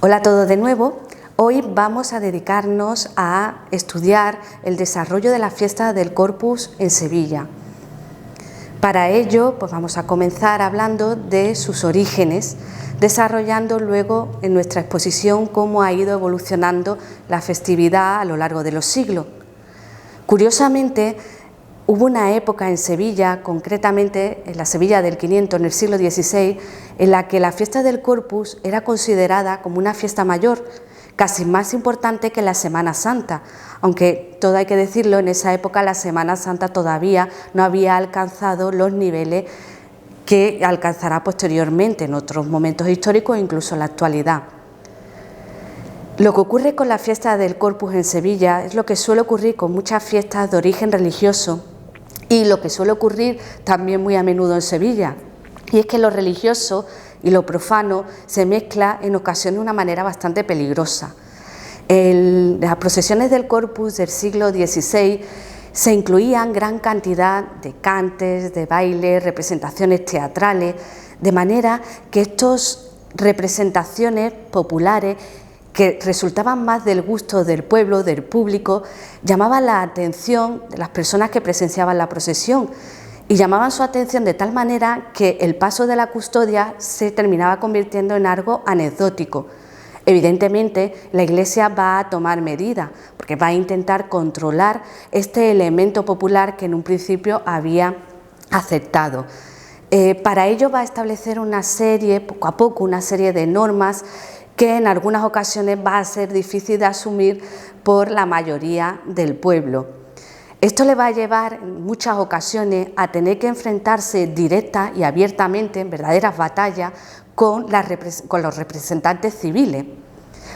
Hola a todos de nuevo. Hoy vamos a dedicarnos a estudiar el desarrollo de la fiesta del Corpus en Sevilla. Para ello, vamos a comenzar hablando de sus orígenes, desarrollando luego en nuestra exposición cómo ha ido evolucionando la festividad a lo largo de los siglos. Curiosamente, hubo una época en Sevilla, concretamente en la Sevilla del 500, en el siglo XVI, en la que la fiesta del Corpus era considerada como una fiesta mayor, casi más importante que la Semana Santa, aunque todo hay que decirlo, en esa época la Semana Santa todavía no había alcanzado los niveles que alcanzará posteriormente en otros momentos históricos e incluso en la actualidad. Lo que ocurre con la fiesta del Corpus en Sevilla es lo que suele ocurrir con muchas fiestas de origen religioso y lo que suele ocurrir también muy a menudo en Sevilla, y es que lo religioso y lo profano se mezcla en ocasiones de una manera bastante peligrosa. En las procesiones del Corpus del siglo XVI se incluían gran cantidad de cantes, de bailes, representaciones teatrales, de manera que estas representaciones populares que resultaban más del gusto del pueblo, del público, llamaban la atención de las personas que presenciaban la procesión y llamaban su atención de tal manera que el paso de la custodia se terminaba convirtiendo en algo anecdótico. Evidentemente, la Iglesia va a tomar medidas porque va a intentar controlar este elemento popular que en un principio había aceptado. Para ello va a establecer una serie, poco a poco, una serie de normas que en algunas ocasiones va a ser difícil de asumir por la mayoría del pueblo. Esto le va a llevar en muchas ocasiones a tener que enfrentarse directa y abiertamente en verdaderas batallas con los representantes civiles.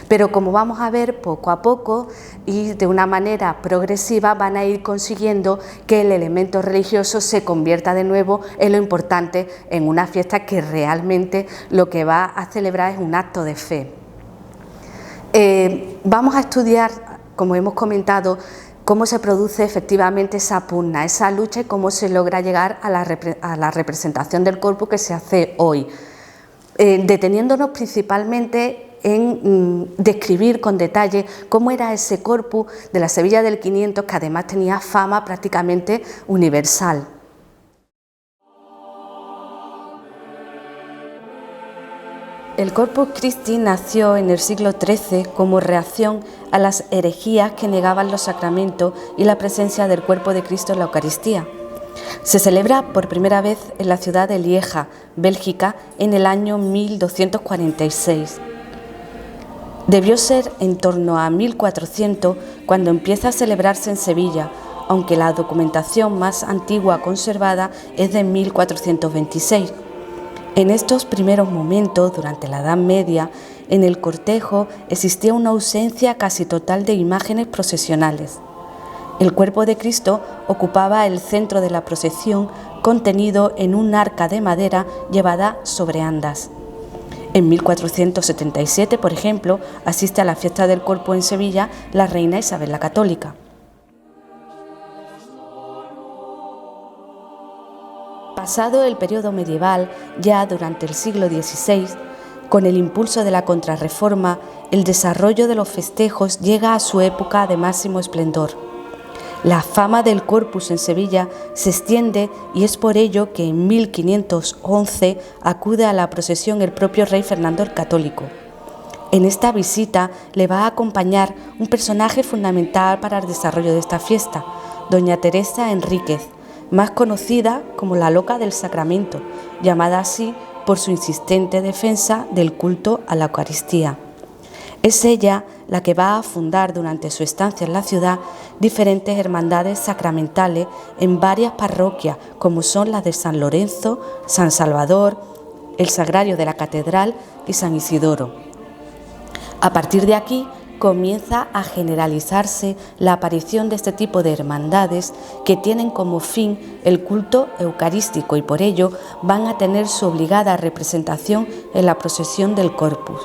Pero como vamos a ver, poco a poco y de una manera progresiva van a ir consiguiendo que el elemento religioso se convierta de nuevo en lo importante en una fiesta que realmente lo que va a celebrar es un acto de fe. Vamos a estudiar, como hemos comentado, cómo se produce efectivamente esa pugna, esa lucha y cómo se logra llegar a la representación del Corpus que se hace hoy, deteniéndonos principalmente en describir con detalle cómo era ese Corpus de la Sevilla del 500, que además tenía fama prácticamente universal. El Corpus Christi nació en el siglo XIII como reacción a las herejías que negaban los sacramentos y la presencia del cuerpo de Cristo en la Eucaristía. Se celebra por primera vez en la ciudad de Lieja, Bélgica, en el año 1246. Debió ser en torno a 1400 cuando empieza a celebrarse en Sevilla, aunque la documentación más antigua conservada es de 1426. En estos primeros momentos, durante la Edad Media, en el cortejo existía una ausencia casi total de imágenes procesionales. El cuerpo de Cristo ocupaba el centro de la procesión, contenido en un arca de madera llevada sobre andas. En 1477, por ejemplo, asiste a la fiesta del Corpus en Sevilla la reina Isabel la Católica. Pasado el periodo medieval, ya durante el siglo XVI, con el impulso de la Contrarreforma, el desarrollo de los festejos llega a su época de máximo esplendor. La fama del Corpus en Sevilla se extiende y es por ello que en 1511 acude a la procesión el propio rey Fernando el Católico. En esta visita le va a acompañar un personaje fundamental para el desarrollo de esta fiesta, doña Teresa Enríquez, más conocida como la Loca del Sacramento, llamada así por su insistente defensa del culto a la Eucaristía. Es ella la que va a fundar durante su estancia en la ciudad diferentes hermandades sacramentales en varias parroquias, como son las de San Lorenzo, San Salvador, el Sagrario de la Catedral y San Isidoro. A partir de aquí comienza a generalizarse la aparición de este tipo de hermandades que tienen como fin el culto eucarístico y por ello van a tener su obligada representación en la procesión del Corpus.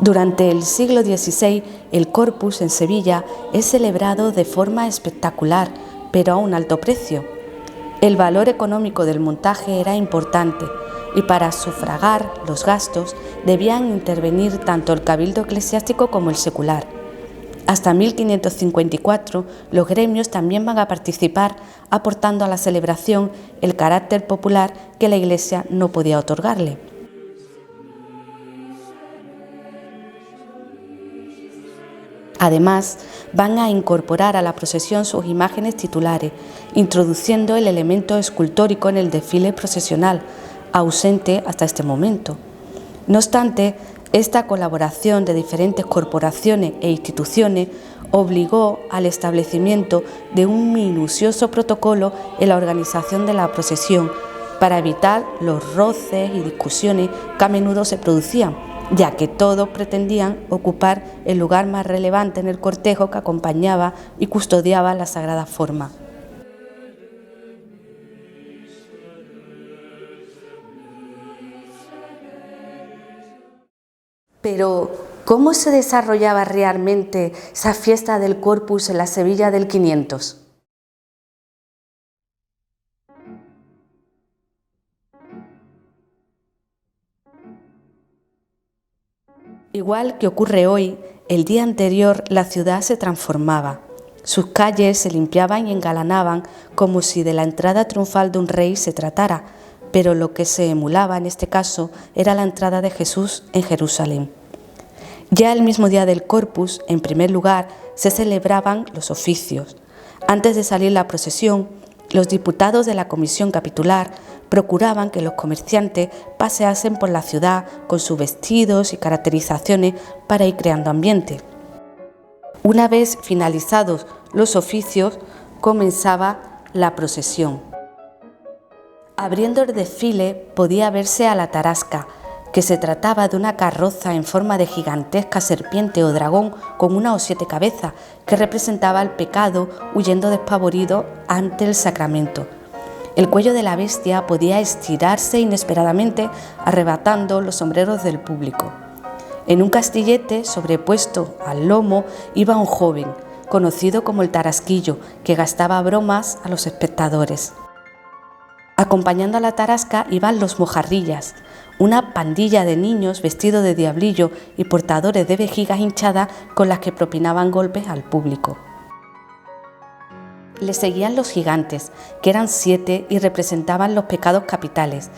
Durante el siglo XVI, el Corpus en Sevilla es celebrado de forma espectacular, pero a un alto precio. El valor económico del montaje era importante, y para sufragar los gastos debían intervenir tanto el cabildo eclesiástico como el secular. Hasta 1554 los gremios también van a participar aportando a la celebración el carácter popular que la Iglesia no podía otorgarle. Además, van a incorporar a la procesión sus imágenes titulares, introduciendo el elemento escultórico en el desfile procesional, ausente hasta este momento. No obstante, esta colaboración de diferentes corporaciones e instituciones obligó al establecimiento de un minucioso protocolo en la organización de la procesión para evitar los roces y discusiones que a menudo se producían, ya que todos pretendían ocupar el lugar más relevante en el cortejo que acompañaba y custodiaba la sagrada forma. Pero, ¿cómo se desarrollaba realmente esa fiesta del Corpus en la Sevilla del 500? Igual que ocurre hoy, el día anterior la ciudad se transformaba. Sus calles se limpiaban y engalanaban como si de la entrada triunfal de un rey se tratara, pero lo que se emulaba en este caso era la entrada de Jesús en Jerusalén. Ya el mismo día del Corpus, en primer lugar, se celebraban los oficios. Antes de salir la procesión, los diputados de la comisión capitular procuraban que los comerciantes paseasen por la ciudad con sus vestidos y caracterizaciones para ir creando ambiente. Una vez finalizados los oficios, comenzaba la procesión. Abriendo el desfile podía verse a la tarasca, que se trataba de una carroza en forma de gigantesca serpiente o dragón con una o 7 cabezas, que representaba el pecado huyendo despavorido ante el sacramento. El cuello de la bestia podía estirarse inesperadamente, arrebatando los sombreros del público. En un castillete sobrepuesto al lomo iba un joven, conocido como el Tarasquillo, que gastaba bromas a los espectadores. Acompañando a la tarasca iban los mojarrillas, una pandilla de niños vestidos de diablillo y portadores de vejigas hinchadas con las que propinaban golpes al público. Le seguían los gigantes, que eran 7 y representaban los pecados capitales.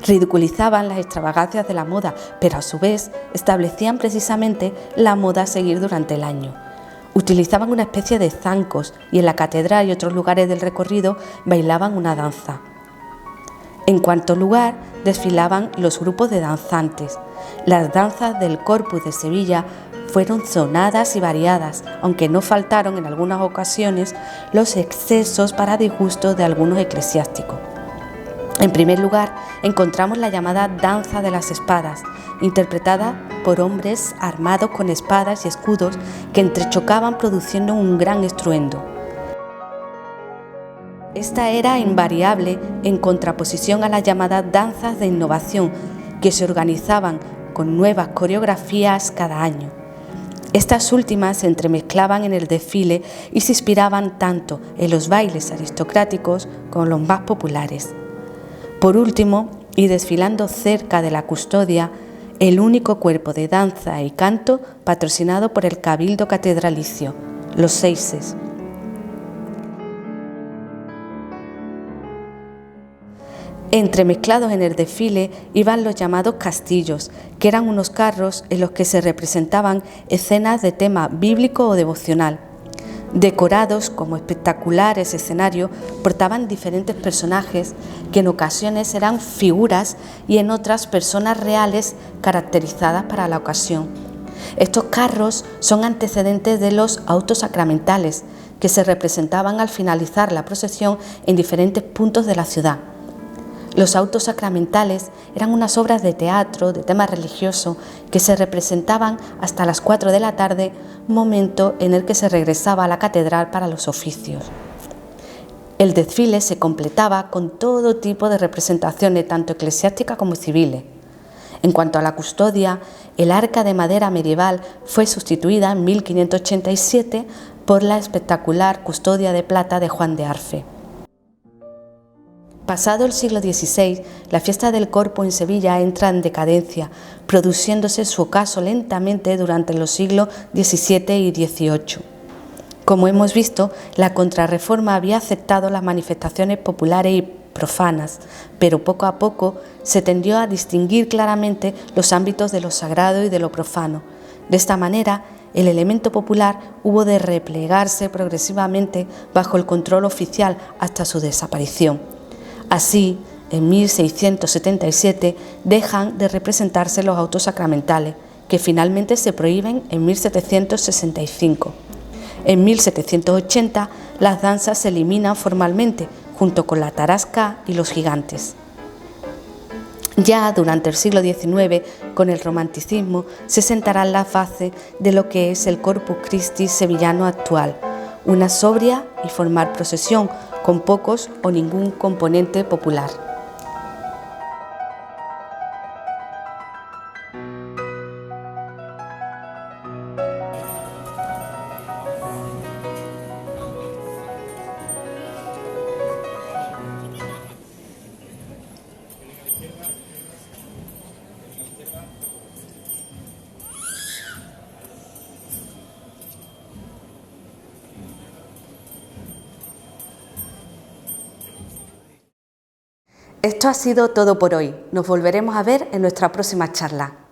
Ridiculizaban las extravagancias de la moda, pero a su vez establecían precisamente la moda a seguir durante el año. Utilizaban una especie de zancos y en la catedral y otros lugares del recorrido bailaban una danza. En cuanto lugar, desfilaban los grupos de danzantes. Las danzas del Corpus de Sevilla fueron sonadas y variadas, aunque no faltaron en algunas ocasiones los excesos para disgusto de algunos eclesiásticos. En primer lugar, encontramos la llamada danza de las espadas, interpretada por hombres armados con espadas y escudos que entrechocaban produciendo un gran estruendo. Esta era invariable en contraposición a las llamadas danzas de innovación, que se organizaban con nuevas coreografías cada año. Estas últimas se entremezclaban en el desfile y se inspiraban tanto en los bailes aristocráticos como en los más populares. Por último, y desfilando cerca de la custodia, el único cuerpo de danza y canto patrocinado por el Cabildo Catedralicio, los Seises. Entremezclados en el desfile iban los llamados castillos, que eran unos carros en los que se representaban escenas de tema bíblico o devocional. Decorados como espectaculares escenarios, portaban diferentes personajes que en ocasiones eran figuras y en otras personas reales caracterizadas para la ocasión. Estos carros son antecedentes de los autos sacramentales, que se representaban al finalizar la procesión en diferentes puntos de la ciudad. Los autos sacramentales eran unas obras de teatro de tema religioso que se representaban hasta las 4 de la tarde, momento en el que se regresaba a la catedral para los oficios. El desfile se completaba con todo tipo de representaciones, tanto eclesiásticas como civiles. En cuanto a la custodia, el arca de madera medieval fue sustituida en 1587 por la espectacular custodia de plata de Juan de Arfe. Pasado el siglo XVI, la fiesta del Corpus en Sevilla entra en decadencia, produciéndose su ocaso lentamente durante los siglos XVII y XVIII. Como hemos visto, la Contrarreforma había aceptado las manifestaciones populares y profanas, pero poco a poco se tendió a distinguir claramente los ámbitos de lo sagrado y de lo profano. De esta manera, el elemento popular hubo de replegarse progresivamente bajo el control oficial hasta su desaparición. Así, en 1677 dejan de representarse los autos sacramentales, que finalmente se prohíben en 1765. En 1780 las danzas se eliminan formalmente, junto con la tarasca y los gigantes. Ya durante el siglo XIX, con el romanticismo, se sentarán las bases de lo que es el Corpus Christi sevillano actual, una sobria y formal procesión con pocos o ningún componente popular. Esto ha sido todo por hoy. Nos volveremos a ver en nuestra próxima charla.